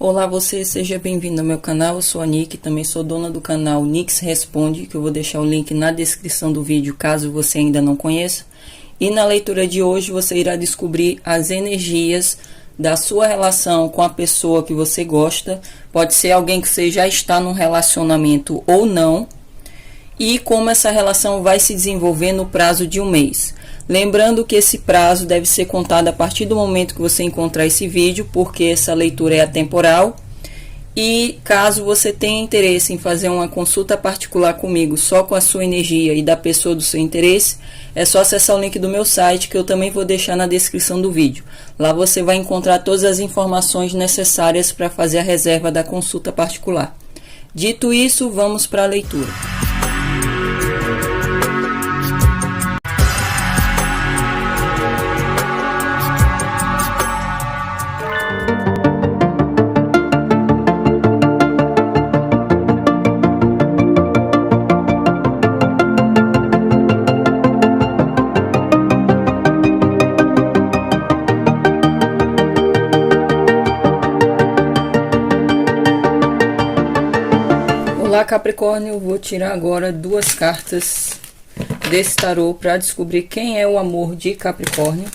Olá você, seja bem-vindo ao meu canal, eu sou a Nick, também sou dona do canal Nix Responde, que eu vou deixar o link na descrição do vídeo caso você ainda não conheça. E na leitura de hoje você irá descobrir as energias da sua relação com a pessoa que você gosta, pode ser alguém que você já está num relacionamento ou não, e como essa relação vai se desenvolver no prazo de um mês. Lembrando que esse prazo deve ser contado a partir do momento que você encontrar esse vídeo, porque essa leitura é atemporal. E caso você tenha interesse em fazer uma consulta particular comigo, só com a sua energia e da pessoa do seu interesse, é só acessar o link do meu site, que eu também vou deixar na descrição do vídeo. Lá você vai encontrar todas as informações necessárias para fazer a reserva da consulta particular. Dito isso, vamos para a leitura. Olá Capricórnio, eu vou tirar agora duas cartas desse tarô para descobrir quem é o amor de Capricórnio.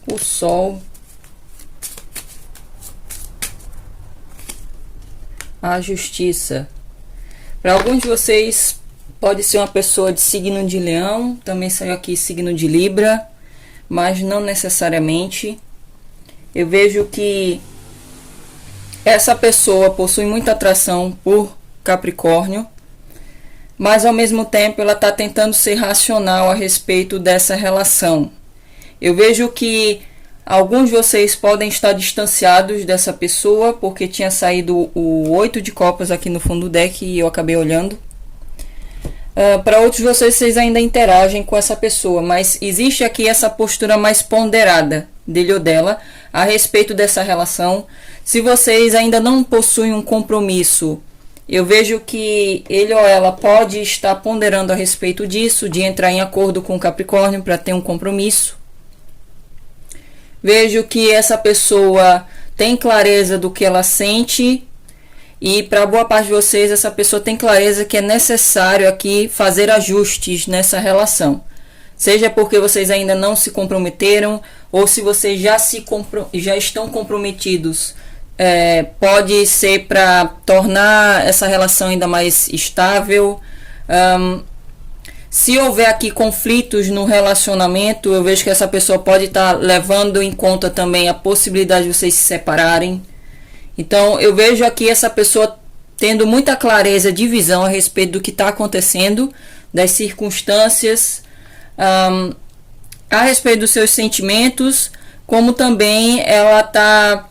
O Sol, a Justiça. Para alguns de vocês pode ser uma pessoa de signo de Leão, também saiu aqui signo de Libra, mas não necessariamente. Eu vejo que essa pessoa possui muita atração por Capricórnio, mas ao mesmo tempo ela está tentando ser racional a respeito dessa relação. Eu vejo que alguns de vocês podem estar distanciados dessa pessoa, porque tinha saído o 8 de copas aqui no fundo do deck e eu acabei olhando. Para outros de vocês ainda interagem com essa pessoa, mas existe aqui essa postura mais ponderada dele ou dela a respeito dessa relação. Se vocês ainda não possuem um compromisso, eu vejo que ele ou ela pode estar ponderando a respeito disso, de entrar em acordo com o Capricórnio para ter um compromisso. Vejo que essa pessoa tem clareza do que ela sente, e para boa parte de vocês essa pessoa tem clareza que é necessário aqui fazer ajustes nessa relação. Seja porque vocês ainda não se comprometeram, ou se vocês já estão comprometidos, pode ser para tornar essa relação ainda mais estável. Se houver aqui conflitos no relacionamento, eu vejo que essa pessoa pode estar levando em conta também a possibilidade de vocês se separarem. Então eu vejo aqui essa pessoa tendo muita clareza de visão a respeito do que está acontecendo, das circunstâncias, a respeito dos seus sentimentos, como também ela está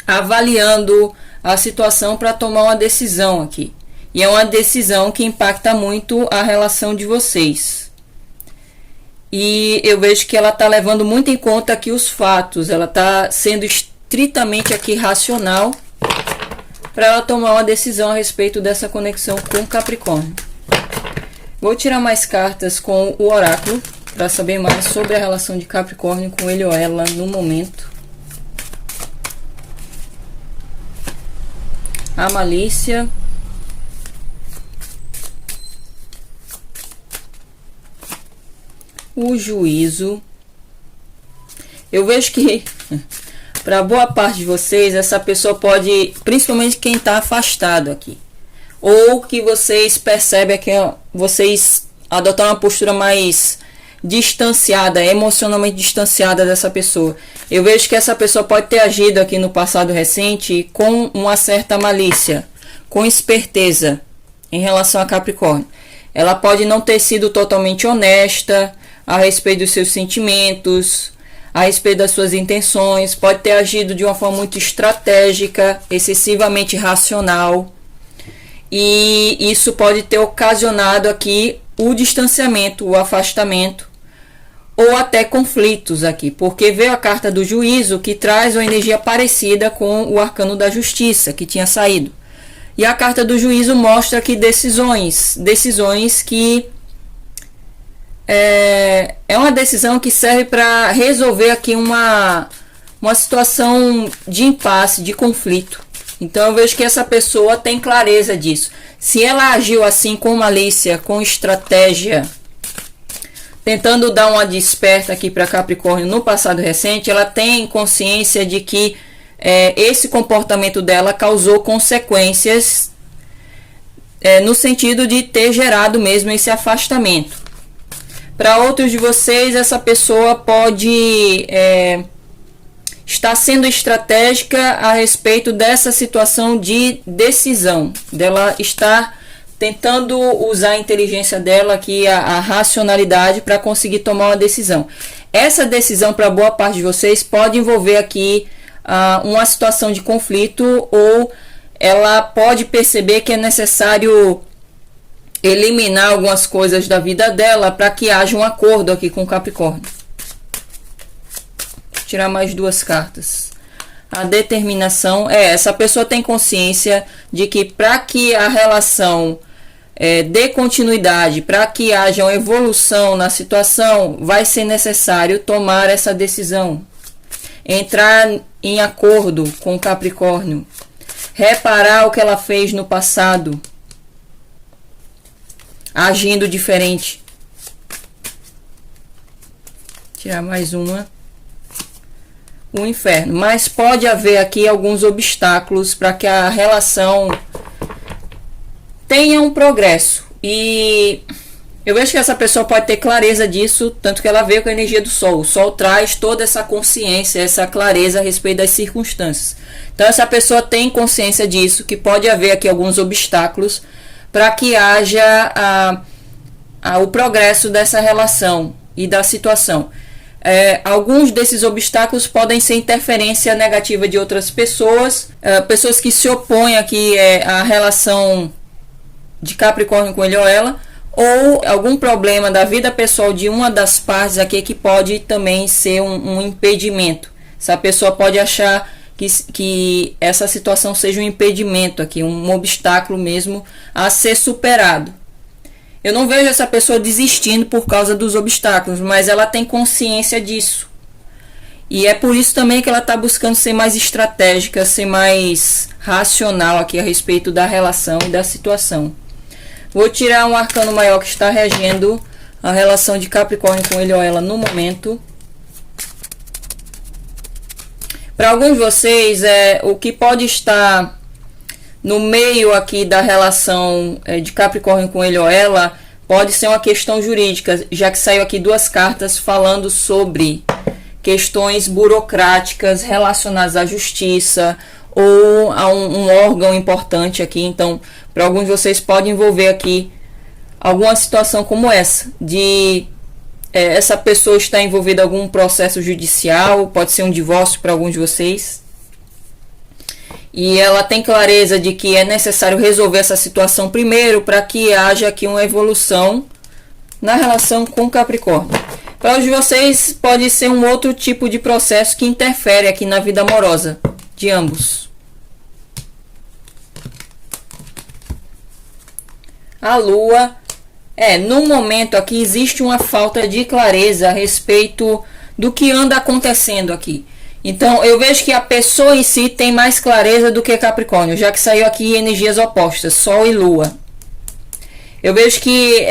avaliando a situação para tomar uma decisão aqui. E é uma decisão que impacta muito a relação de vocês. E eu vejo que ela está levando muito em conta aqui os fatos. Ela está sendo estritamente aqui racional para ela tomar uma decisão a respeito dessa conexão com Capricórnio. Vou tirar mais cartas com o oráculo para saber mais sobre a relação de Capricórnio com ele ou ela no momento. A malícia, o juízo. Eu vejo que para boa parte de vocês essa pessoa pode, principalmente quem está afastado aqui, ou que vocês percebem que vocês adotaram uma postura mais distanciada, emocionalmente distanciada dessa pessoa. Eu vejo que essa pessoa pode ter agido aqui no passado recente com uma certa malícia, com esperteza em relação a Capricórnio. Ela pode não ter sido totalmente honesta a respeito dos seus sentimentos, a respeito das suas intenções, pode ter agido de uma forma muito estratégica, excessivamente racional, e isso pode ter ocasionado aqui o distanciamento, o afastamento, ou até conflitos aqui, porque veio a carta do juízo, que traz uma energia parecida com o arcano da justiça que tinha saído. E a carta do juízo mostra que decisões que é uma decisão que serve para resolver aqui uma situação de impasse, de conflito. Então eu vejo que essa pessoa tem clareza disso. Se ela agiu assim com malícia, com estratégia, tentando dar uma desperta aqui para Capricórnio no passado recente, ela tem consciência de que esse comportamento dela causou consequências no sentido de ter gerado mesmo esse afastamento. Para outros de vocês, essa pessoa pode estar sendo estratégica a respeito dessa situação de decisão, dela estar tentando usar a inteligência dela aqui, a racionalidade, para conseguir tomar uma decisão. Essa decisão, para boa parte de vocês, pode envolver aqui uma situação de conflito, ou ela pode perceber que é necessário eliminar algumas coisas da vida dela para que haja um acordo aqui com o Capricórnio. Vou tirar mais duas cartas. A determinação essa pessoa tem consciência de que para que a relação dê continuidade, para que haja uma evolução na situação, vai ser necessário tomar essa decisão, entrar em acordo com o Capricórnio, reparar o que ela fez no passado, agindo diferente. Tirar mais uma. O inferno. Mas pode haver aqui alguns obstáculos para que a relação tenha um progresso. E eu vejo que essa pessoa pode ter clareza disso, tanto que ela veio com a energia do Sol. O Sol traz toda essa consciência, essa clareza a respeito das circunstâncias. Então essa pessoa tem consciência disso, que pode haver aqui alguns obstáculos para que haja o progresso dessa relação e da situação. Alguns desses obstáculos podem ser interferência negativa de outras pessoas, pessoas que se opõem aqui à relação de Capricórnio com ele ou ela, ou algum problema da vida pessoal de uma das partes aqui que pode também ser um impedimento. Essa pessoa pode achar que essa situação seja um impedimento aqui, um obstáculo mesmo a ser superado. Eu não vejo essa pessoa desistindo por causa dos obstáculos, mas ela tem consciência disso. E é por isso também que ela está buscando ser mais estratégica, ser mais racional aqui a respeito da relação e da situação. Vou tirar um arcano maior que está regendo a relação de Capricórnio com ele ou ela no momento. Para alguns de vocês, o que pode estar no meio aqui da relação de Capricórnio com ele ou ela pode ser uma questão jurídica, já que saiu aqui duas cartas falando sobre questões burocráticas relacionadas à justiça ou a um órgão importante aqui. Então, para alguns de vocês pode envolver aqui alguma situação como essa, de essa pessoa está envolvida em algum processo judicial, pode ser um divórcio para alguns de vocês. E ela tem clareza de que é necessário resolver essa situação primeiro para que haja aqui uma evolução na relação com Capricórnio. Para os de vocês pode ser um outro tipo de processo que interfere aqui na vida amorosa de ambos. A Lua. No momento aqui existe uma falta de clareza a respeito do que anda acontecendo aqui. Então eu vejo que a pessoa em si tem mais clareza do que Capricórnio, já que saiu aqui energias opostas, Sol e Lua. Eu vejo que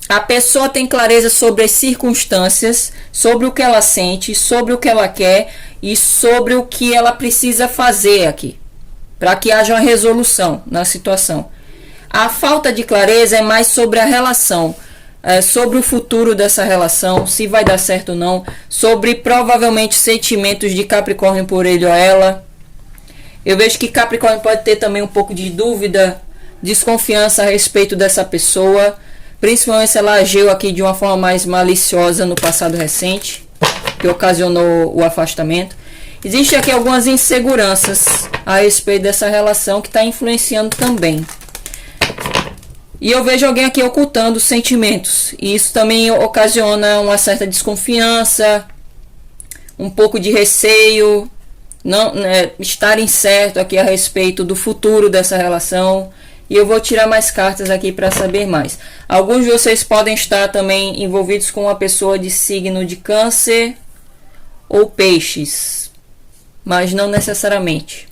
a pessoa tem clareza sobre as circunstâncias, sobre o que ela sente, sobre o que ela quer e sobre o que ela precisa fazer aqui, para que haja uma resolução na situação. A falta de clareza é mais sobre a relação, sobre o futuro dessa relação, se vai dar certo ou não, sobre provavelmente sentimentos de Capricórnio por ele ou ela. Eu vejo que Capricórnio pode ter também um pouco de dúvida, desconfiança a respeito dessa pessoa, principalmente se ela agiu aqui de uma forma mais maliciosa no passado recente, que ocasionou o afastamento. Existem aqui algumas inseguranças a respeito dessa relação que está influenciando também. E eu vejo alguém aqui ocultando sentimentos. E isso também ocasiona uma certa desconfiança, um pouco de receio, não estar incerto aqui a respeito do futuro dessa relação. E eu vou tirar mais cartas aqui para saber mais. Alguns de vocês podem estar também envolvidos com uma pessoa de signo de Câncer ou Peixes, mas não necessariamente.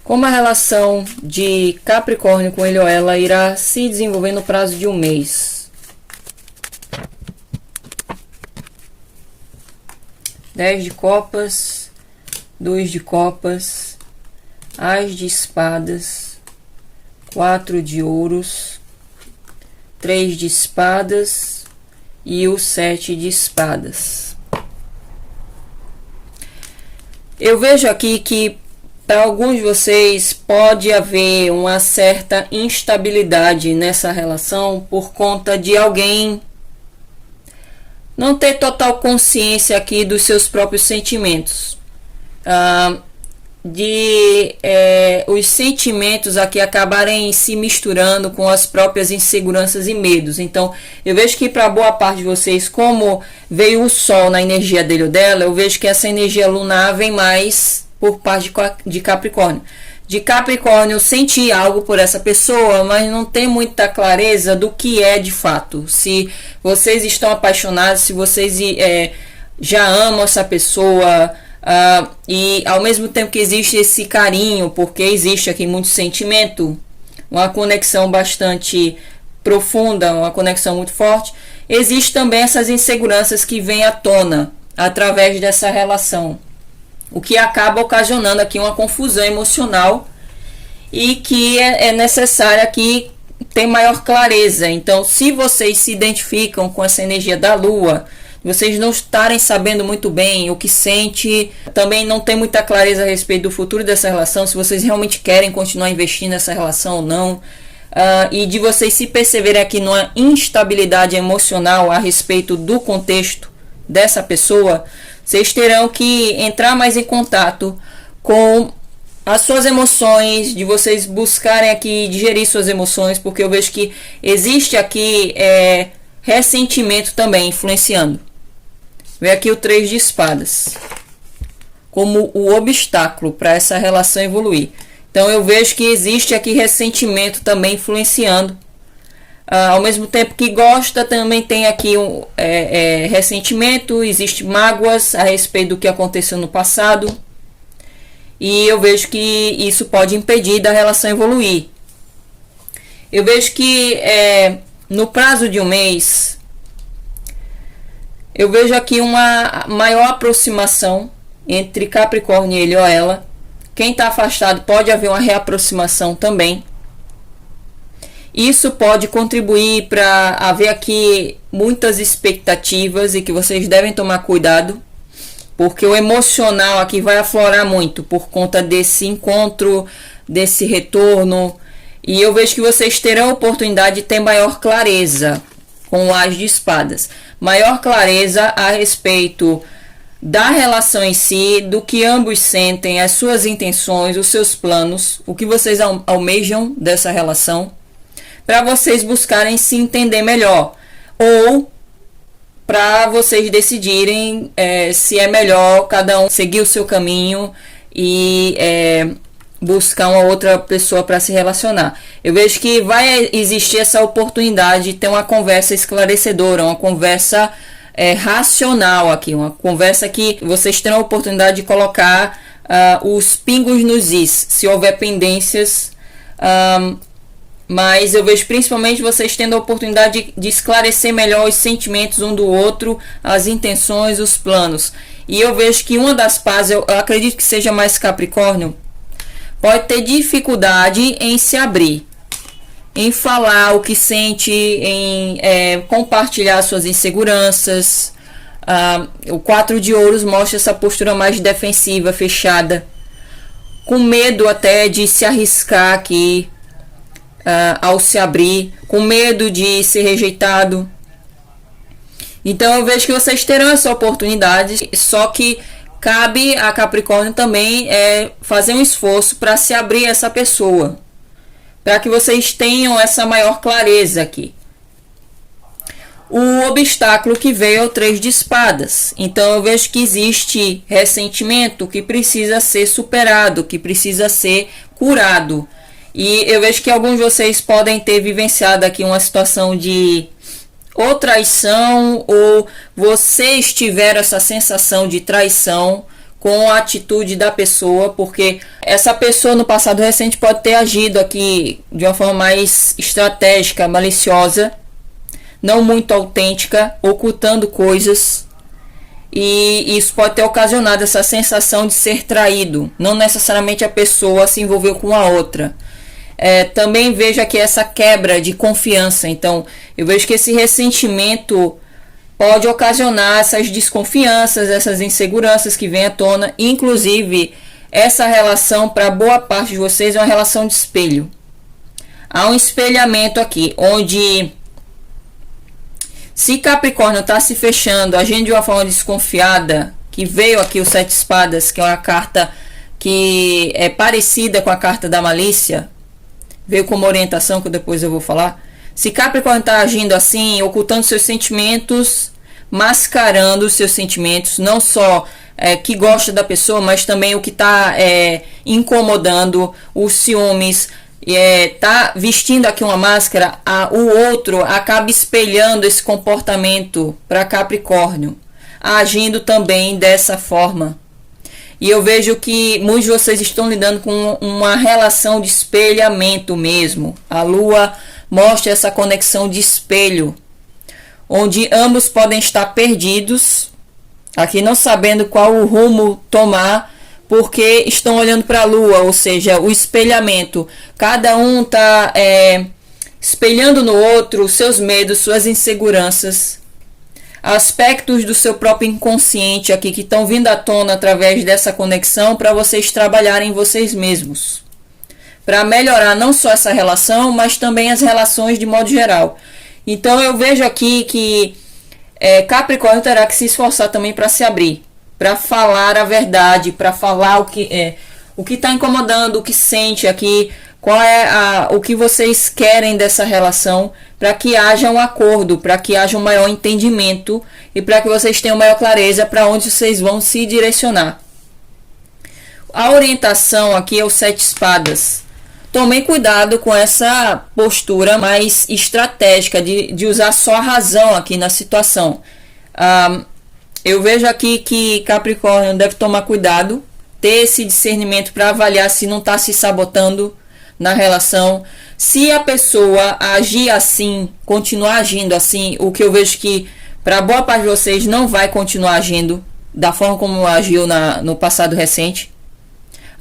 Como a relação de Capricórnio com ele ou ela irá se desenvolver no prazo de um mês? 10 de copas, 2 de copas, As de espadas, 4 de ouros, 3 de espadas e o 7 de espadas. Eu vejo aqui que para alguns de vocês pode haver uma certa instabilidade nessa relação por conta de alguém não ter total consciência aqui dos seus próprios sentimentos. Os sentimentos aqui acabarem se misturando com as próprias inseguranças e medos. Então, eu vejo que para boa parte de vocês, como veio o Sol na energia dele ou dela, eu vejo que essa energia lunar vem mais por parte de Capricórnio. De Capricórnio, eu senti algo por essa pessoa, mas não tem muita clareza do que é de fato. Se vocês estão apaixonados, se vocês já amam essa pessoa, e ao mesmo tempo que existe esse carinho, porque existe aqui muito sentimento, uma conexão bastante profunda, uma conexão muito forte, existe também essas inseguranças que vêm à tona através dessa relação, o que acaba ocasionando aqui uma confusão emocional e que é necessário aqui ter maior clareza. Então, se vocês se identificam com essa energia da Lua, vocês não estarem sabendo muito bem o que sente, também não tem muita clareza a respeito do futuro dessa relação, se vocês realmente querem continuar investindo nessa relação ou não, e de vocês se perceberem aqui numa instabilidade emocional a respeito do contexto dessa pessoa, vocês terão que entrar mais em contato com as suas emoções, de vocês buscarem aqui digerir suas emoções, porque eu vejo que existe aqui ressentimento também influenciando. Vem aqui o 3 de espadas como o obstáculo para essa relação evoluir. Então eu vejo que existe aqui ressentimento também influenciando. Ao mesmo tempo que gosta, também tem aqui ressentimento, existe mágoas a respeito do que aconteceu no passado. E eu vejo que isso pode impedir da relação evoluir. Eu vejo que no prazo de um mês, eu vejo aqui uma maior aproximação entre Capricórnio e ele ou ela. Quem está afastado pode haver uma reaproximação também. Isso pode contribuir para haver aqui muitas expectativas e que vocês devem tomar cuidado, porque o emocional aqui vai aflorar muito por conta desse encontro, desse retorno. E eu vejo que vocês terão a oportunidade de ter maior clareza com o As de espadas. Maior clareza a respeito da relação em si, do que ambos sentem, as suas intenções, os seus planos, o que vocês almejam dessa relação, para vocês buscarem se entender melhor, ou para vocês decidirem se é melhor cada um seguir o seu caminho e buscar uma outra pessoa para se relacionar. Eu vejo que vai existir essa oportunidade de ter uma conversa esclarecedora, uma conversa racional aqui, uma conversa que vocês terão a oportunidade de colocar os pingos nos is, se houver pendências. Mas eu vejo principalmente vocês tendo a oportunidade de esclarecer melhor os sentimentos um do outro, as intenções, os planos. E eu vejo que uma das partes, eu acredito que seja mais Capricórnio, pode ter dificuldade em se abrir, em falar o que sente, em compartilhar suas inseguranças. O 4 de ouros mostra essa postura mais defensiva, fechada, com medo até de se arriscar aqui. Ao se abrir, com medo de ser rejeitado. Então eu vejo que vocês terão essa oportunidade, só que cabe a Capricórnio também fazer um esforço para se abrir a essa pessoa, para que vocês tenham essa maior clareza aqui. o obstáculo que veio é o 3 de espadas. Então eu vejo que existe ressentimento que precisa ser superado, que precisa ser curado. E eu vejo que alguns de vocês podem ter vivenciado aqui uma situação de ou traição, ou vocês tiveram essa sensação de traição com a atitude da pessoa, porque essa pessoa no passado recente pode ter agido aqui de uma forma mais estratégica, maliciosa, não muito autêntica, ocultando coisas, e isso pode ter ocasionado essa sensação de ser traído. Não necessariamente a pessoa se envolveu com a outra. Também vejo aqui essa quebra de confiança. Então eu vejo que esse ressentimento pode ocasionar essas desconfianças, essas inseguranças que vêm à tona. Inclusive, essa relação, para boa parte de vocês, é uma relação de espelho. Há um espelhamento aqui, onde se Capricórnio está se fechando, agindo de uma forma desconfiada, que veio aqui o 7 de espadas, que é uma carta que é parecida com a carta da malícia, veio como orientação, que depois eu vou falar. Se Capricórnio está agindo assim, ocultando seus sentimentos, mascarando os seus sentimentos, não só que gosta da pessoa, mas também o que está incomodando, os ciúmes, tá vestindo aqui uma máscara, o outro acaba espelhando esse comportamento para Capricórnio, agindo também dessa forma. E eu vejo que muitos de vocês estão lidando com uma relação de espelhamento mesmo. A Lua mostra essa conexão de espelho, onde ambos podem estar perdidos, aqui não sabendo qual o rumo tomar, porque estão olhando para a Lua, ou seja, o espelhamento. Cada um está espelhando no outro seus medos, suas inseguranças, aspectos do seu próprio inconsciente aqui que estão vindo à tona através dessa conexão para vocês trabalharem vocês mesmos, para melhorar não só essa relação, mas também as relações de modo geral. Então eu vejo aqui que Capricórnio terá que se esforçar também para se abrir, para falar a verdade, para falar o que está incomodando, o que sente aqui, qual é o que vocês querem dessa relação, para que haja um acordo, para que haja um maior entendimento e para que vocês tenham maior clareza para onde vocês vão se direcionar. A orientação aqui é o 7 de espadas. Tomem cuidado com essa postura mais estratégica de usar só a razão aqui na situação. Eu vejo aqui que Capricórnio deve tomar cuidado, ter esse discernimento para avaliar se não está se sabotando na relação. Se a pessoa agir assim, continuar agindo assim, o que eu vejo que para boa parte de vocês não vai continuar agindo da forma como agiu no passado recente.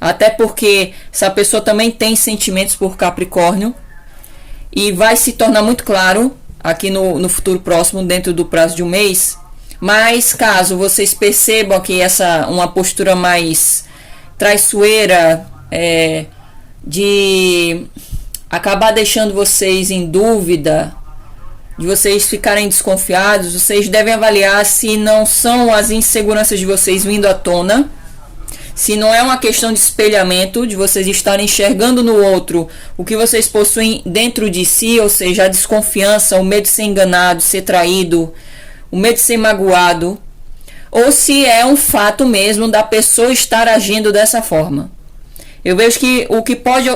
Até porque essa pessoa também tem sentimentos por Capricórnio e vai se tornar muito claro aqui no futuro próximo, dentro do prazo de um mês. Mas caso vocês percebam que uma postura mais traiçoeira, de acabar deixando vocês em dúvida, de vocês ficarem desconfiados, vocês devem avaliar se não são as inseguranças de vocês vindo à tona, se não é uma questão de espelhamento, de vocês estarem enxergando no outro o que vocês possuem dentro de si, ou seja, a desconfiança, o medo de ser enganado, ser traído, o medo de ser magoado, ou se é um fato mesmo da pessoa estar agindo dessa forma. Eu vejo que o que pode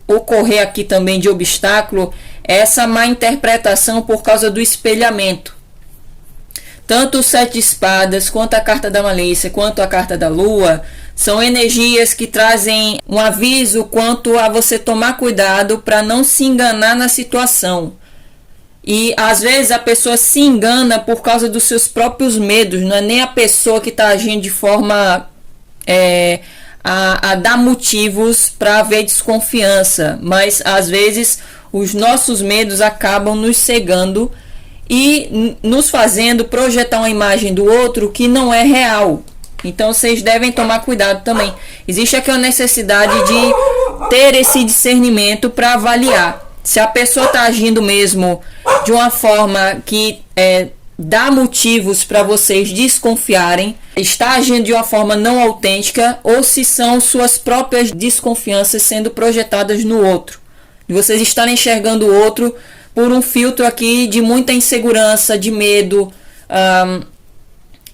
ocorrer aqui também de obstáculo é essa má interpretação por causa do espelhamento. Tanto o 7 de espadas, quanto a carta da malícia, quanto a carta da lua, são energias que trazem um aviso quanto a você tomar cuidado para não se enganar na situação. E às vezes a pessoa se engana por causa dos seus próprios medos, não é nem a pessoa que está agindo de forma a dar motivos para haver desconfiança, mas às vezes os nossos medos acabam nos cegando e nos fazendo projetar uma imagem do outro que não é real. Então vocês devem tomar cuidado também. Existe aqui a necessidade de ter esse discernimento para avaliar se a pessoa está agindo mesmo de uma forma que dá motivos para vocês desconfiarem, está agindo de uma forma não autêntica, ou se são suas próprias desconfianças sendo projetadas no outro. De vocês estarem enxergando o outro por um filtro aqui de muita insegurança, de medo,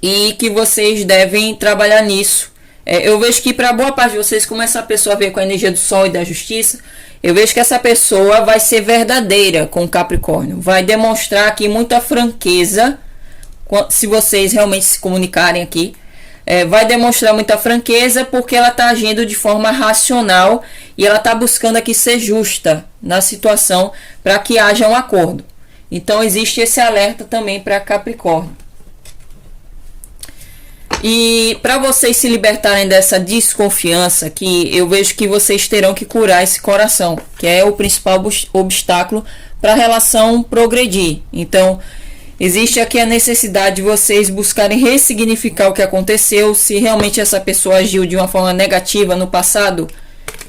e que vocês devem trabalhar nisso. Eu vejo que para boa parte de vocês, como essa pessoa veio com a energia do Sol e da Justiça, eu vejo que essa pessoa vai ser verdadeira com o Capricórnio, vai demonstrar aqui muita franqueza, se vocês realmente se comunicarem aqui. Vai demonstrar muita franqueza porque ela está agindo de forma racional e ela está buscando aqui ser justa na situação para que haja um acordo. Então existe esse alerta também para Capricórnio. E para vocês se libertarem dessa desconfiança aqui, eu vejo que vocês terão que curar esse coração, que é o principal obstáculo para a relação progredir. Então existe aqui a necessidade de vocês buscarem ressignificar o que aconteceu. Se realmente essa pessoa agiu de uma forma negativa no passado,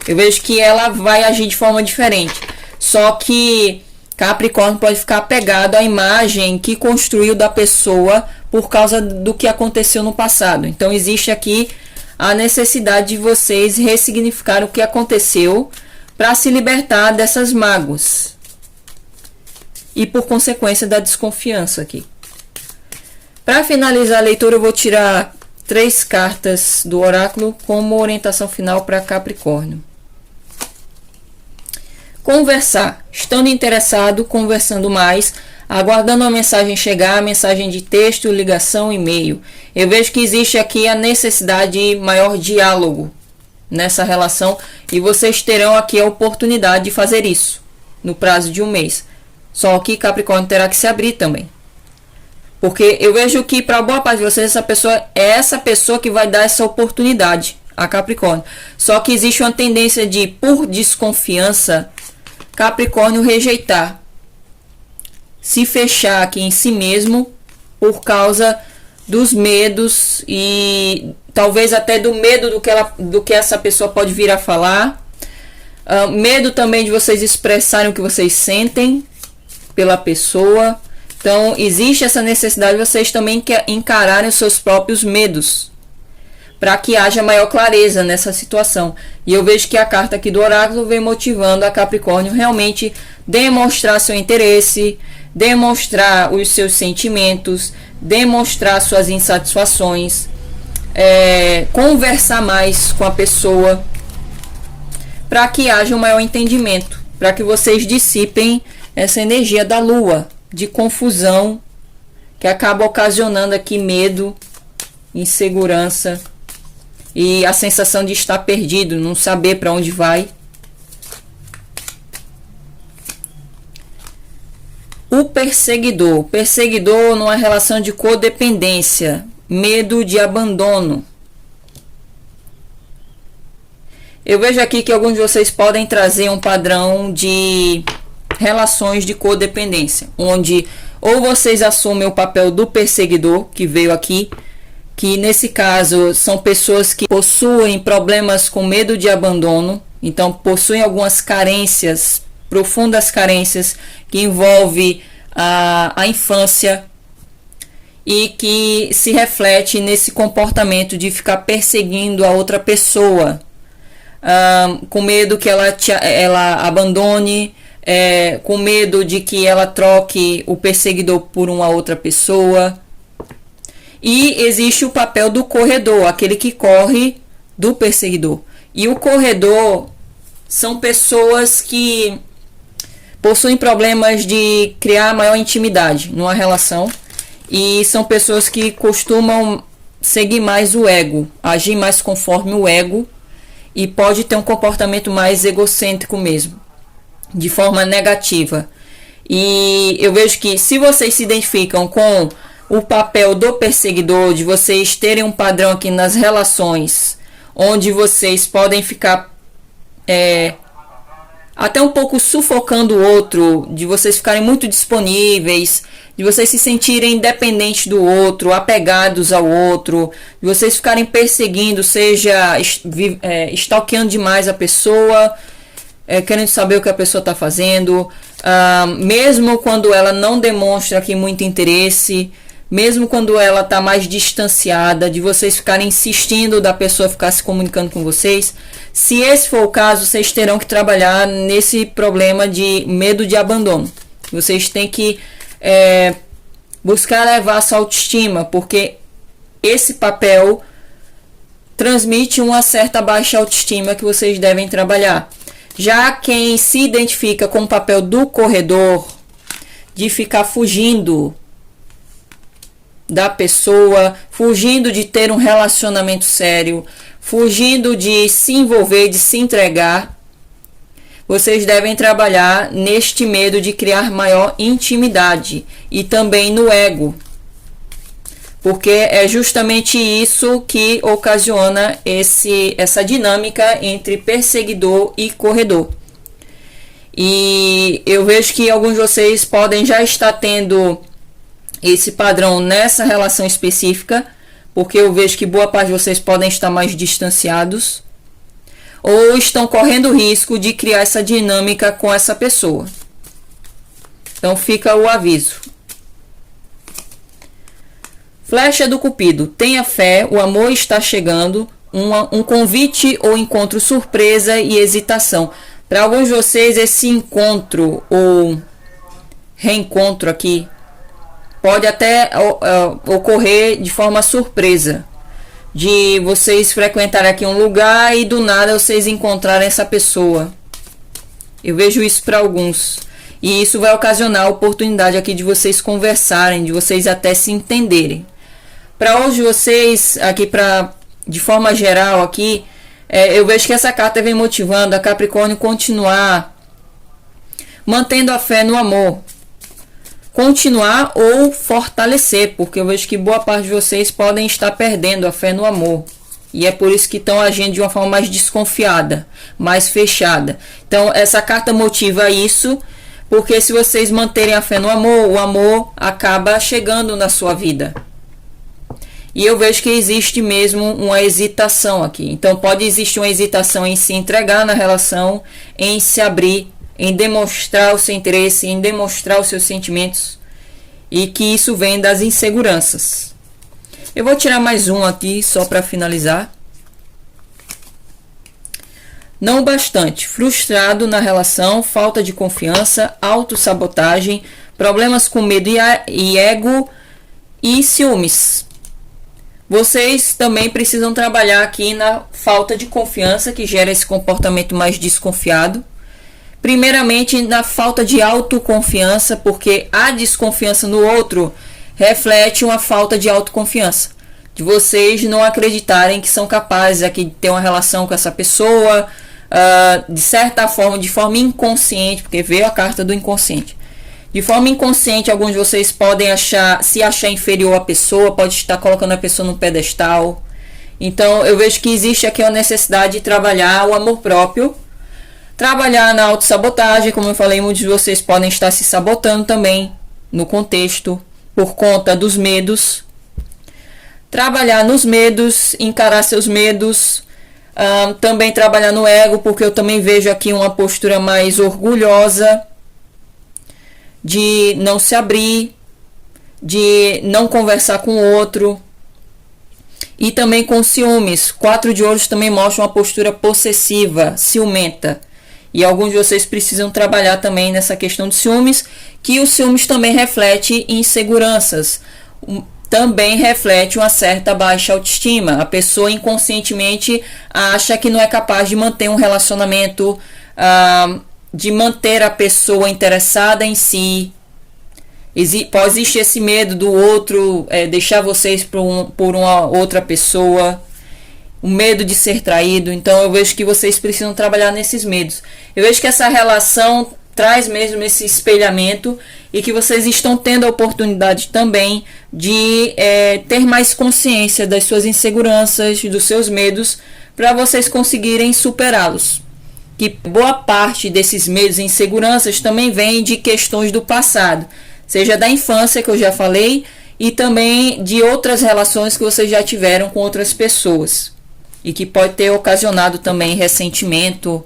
eu vejo que ela vai agir de forma diferente. Só que Capricórnio pode ficar apegado à imagem que construiu da pessoa por causa do que aconteceu no passado. Então existe aqui a necessidade de vocês ressignificar o que aconteceu para se libertar dessas mágoas. E por consequência da desconfiança aqui. Para finalizar a leitura, eu vou tirar 3 cartas do oráculo como orientação final para Capricórnio. Conversar. Estando interessado, conversando mais, aguardando a mensagem chegar, mensagem de texto, ligação, e-mail. Eu vejo que existe aqui a necessidade de maior diálogo nessa relação e vocês terão aqui a oportunidade de fazer isso no prazo de um mês. Só que Capricórnio terá que se abrir também. Porque eu vejo que para boa parte de vocês essa pessoa que vai dar essa oportunidade a Capricórnio. Só que existe uma tendência de, por desconfiança, Capricórnio rejeitar. Se fechar aqui em si mesmo por causa dos medos e talvez até do medo do que essa pessoa pode vir a falar. Medo também de vocês expressarem o que vocês sentem pela pessoa. Então existe essa necessidade de vocês também encararem os seus próprios medos para que haja maior clareza nessa situação. E eu vejo que a carta aqui do oráculo vem motivando a Capricórnio realmente demonstrar seu interesse, demonstrar os seus sentimentos, demonstrar suas insatisfações, conversar mais com a pessoa para que haja um maior entendimento, para que vocês dissipem essa energia da lua, de confusão, que acaba ocasionando aqui medo, insegurança e a sensação de estar perdido, não saber para onde vai. O perseguidor. Perseguidor numa relação de codependência, medo de abandono. Eu vejo aqui que alguns de vocês podem trazer um padrão de relações de codependência, onde ou vocês assumem o papel do perseguidor, que veio aqui, que nesse caso são pessoas que possuem problemas com medo de abandono, então possuem algumas carências, profundas carências que envolvem a infância e que se reflete nesse comportamento de ficar perseguindo a outra pessoa, com medo que ela abandone, com medo de que ela troque o perseguidor por uma outra pessoa. E existe o papel do corredor, aquele que corre do perseguidor. E o corredor são pessoas que possuem problemas de criar maior intimidade numa relação. E são pessoas que costumam seguir mais o ego, agir mais conforme o ego. E pode ter um comportamento mais egocêntrico mesmo, de forma negativa. E eu vejo que se vocês se identificam com o papel do perseguidor, de vocês terem um padrão aqui nas relações, onde vocês podem ficar até um pouco sufocando o outro, de vocês ficarem muito disponíveis, de vocês se sentirem independentes do outro, apegados ao outro, de vocês ficarem perseguindo, seja stalkeando demais a pessoa, querendo saber o que a pessoa está fazendo, mesmo quando ela não demonstra aqui muito interesse, mesmo quando ela está mais distanciada, de vocês ficarem insistindo da pessoa ficar se comunicando com vocês. Se esse for o caso, vocês terão que trabalhar nesse problema de medo de abandono. Vocês têm que buscar elevar sua autoestima, porque esse papel transmite uma certa baixa autoestima que vocês devem trabalhar. Já quem se identifica com o papel do corredor, de ficar fugindo da pessoa, fugindo de ter um relacionamento sério, fugindo de se envolver, de se entregar, vocês devem trabalhar neste medo de criar maior intimidade e também no ego, porque é justamente isso que ocasiona essa dinâmica entre perseguidor e corredor. E eu vejo que alguns de vocês podem já estar tendo esse padrão nessa relação específica, porque eu vejo que boa parte de vocês podem estar mais distanciados ou estão correndo o risco de criar essa dinâmica com essa pessoa. Então fica o aviso. Flecha do Cupido. Tenha fé, o amor está chegando. Um convite ou encontro surpresa e hesitação. Para alguns de vocês, esse encontro ou reencontro aqui pode até ocorrer de forma surpresa. De vocês frequentarem aqui um lugar e do nada vocês encontrarem essa pessoa. Eu vejo isso para alguns. E isso vai ocasionar a oportunidade aqui de vocês conversarem, de vocês até se entenderem. Para hoje vocês, aqui de forma geral aqui, eu vejo que essa carta vem motivando a Capricórnio continuar mantendo a fé no amor. Continuar ou fortalecer, porque eu vejo que boa parte de vocês podem estar perdendo a fé no amor. E é por isso que estão agindo de uma forma mais desconfiada, mais fechada. Então essa carta motiva isso, porque se vocês manterem a fé no amor, o amor acaba chegando na sua vida. E eu vejo que existe mesmo uma hesitação aqui. Então pode existir uma hesitação em se entregar na relação, em se abrir, em demonstrar o seu interesse, em demonstrar os seus sentimentos. E que isso vem das inseguranças. Eu vou tirar mais um aqui só para finalizar. Não bastante. Frustrado na relação, falta de confiança, autossabotagem, problemas com medo e ego e ciúmes. Vocês também precisam trabalhar aqui na falta de confiança que gera esse comportamento mais desconfiado. Primeiramente, na falta de autoconfiança, porque a desconfiança no outro reflete uma falta de autoconfiança. De vocês não acreditarem que são capazes aqui de ter uma relação com essa pessoa, de certa forma, de forma inconsciente, porque veio a carta do inconsciente. De forma inconsciente, alguns de vocês podem se achar inferior à pessoa, pode estar colocando a pessoa num pedestal. Então, eu vejo que existe aqui a necessidade de trabalhar o amor próprio, trabalhar na autossabotagem, como eu falei, muitos de vocês podem estar se sabotando também no contexto, por conta dos medos. Trabalhar nos medos, encarar seus medos, também trabalhar no ego, porque eu também vejo aqui uma postura mais orgulhosa, de não se abrir, de não conversar com o outro, e também com ciúmes. 4 de ouros também mostra uma postura possessiva, ciumenta, e alguns de vocês precisam trabalhar também nessa questão de ciúmes, que os ciúmes também reflete inseguranças, também reflete uma certa baixa autoestima. A pessoa inconscientemente acha que não é capaz de manter um relacionamento, de manter a pessoa interessada em si. Pode existir esse medo do outro deixar vocês por uma outra pessoa, o medo de ser traído. Então eu vejo que vocês precisam trabalhar nesses medos. Eu vejo que essa relação traz mesmo esse espelhamento e que vocês estão tendo a oportunidade também de ter mais consciência das suas inseguranças, dos seus medos, para vocês conseguirem superá-los. Que boa parte desses medos e inseguranças também vem de questões do passado, seja da infância, que eu já falei, e também de outras relações que vocês já tiveram com outras pessoas, e que pode ter ocasionado também ressentimento,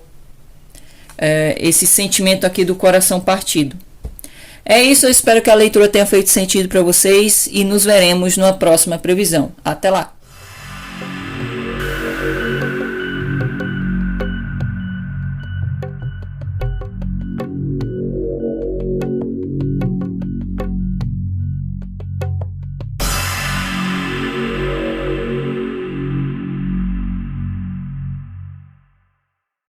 esse sentimento aqui do coração partido. É isso, eu espero que a leitura tenha feito sentido para vocês e nos veremos na próxima previsão. Até lá!